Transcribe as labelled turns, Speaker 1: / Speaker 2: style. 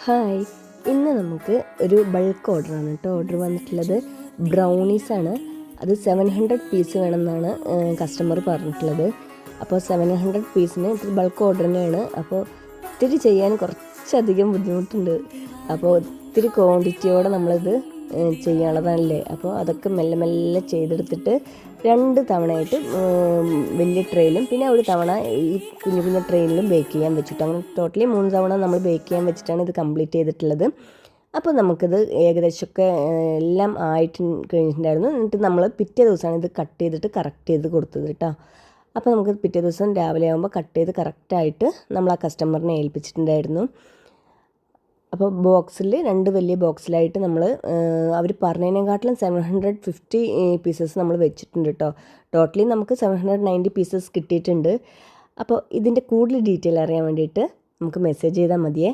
Speaker 1: Hi, ഇന്ന് നമുക്ക് ഒരു ബൾക്ക് ഓർഡറാണ് കേട്ടോ. ഓർഡർ വന്നിട്ടുള്ളത് ബ്രൗണീസാണ്. അത് 700 പീസ് വേണമെന്നാണ് കസ്റ്റമർ പറഞ്ഞിട്ടുള്ളത്. അപ്പോൾ 700 പീസിന് ഇത്തിരി ബൾക്ക് ഓർഡർ തന്നെയാണ്. അപ്പോൾ ഇത്തിരി ചെയ്യാൻ കുറച്ചധികം ബുദ്ധിമുട്ടുണ്ട്. അപ്പോൾ ഒത്തിരി ക്വാണ്ടിറ്റിയോടെ നമ്മളിത് ചെയ്യാനുള്ളതാണല്ലേ. അപ്പോൾ അതൊക്കെ മെല്ലെ മെല്ലെ ചെയ്തെടുത്തിട്ട് 2 തവണയായിട്ട് വലിയ ട്രെയിലും പിന്നെ ഒരു തവണ ഈ കുഞ്ഞു കുഞ്ഞു ട്രെയിനിലും ബേക്ക് ചെയ്യാൻ വെച്ചിട്ട് അങ്ങനെ ടോട്ടലി 3 തവണ നമ്മൾ ബേക്ക് ചെയ്യാൻ വെച്ചിട്ടാണ് ഇത് കംപ്ലീറ്റ് ചെയ്തിട്ടുള്ളത്. അപ്പോൾ നമുക്കിത് ഏകദേശമൊക്കെ എല്ലാം ആയിട്ട് കഴിഞ്ഞിട്ടുണ്ടായിരുന്നു. എന്നിട്ട് നമ്മൾ പിറ്റേ ദിവസമാണ് ഇത് കട്ട് ചെയ്തിട്ട് കറക്റ്റ് ചെയ്ത് കൊടുത്തത് കേട്ടോ. അപ്പോൾ നമുക്ക് പിറ്റേ ദിവസം രാവിലെ ആകുമ്പോൾ കട്ട് ചെയ്ത് കറക്റ്റായിട്ട് നമ്മൾ ആ കസ്റ്റമറിനെ ഏൽപ്പിച്ചിട്ടുണ്ടായിരുന്നു. അപ്പോൾ ബോക്സിൽ 2 വലിയ ബോക്സിലായിട്ട് നമ്മൾ അവർ പറഞ്ഞതിനെക്കാട്ടിലും 750 പീസസ് നമ്മൾ വെച്ചിട്ടുണ്ട് കേട്ടോ. ടോട്ടലി നമുക്ക് 790 പീസസ് കിട്ടിയിട്ടുണ്ട്. അപ്പോൾ ഇതിൻ്റെ കൂടുതൽ ഡീറ്റെയിൽ അറിയാൻ വേണ്ടിയിട്ട് നമുക്ക് മെസ്സേജ് ചെയ്താൽ മതിയേ.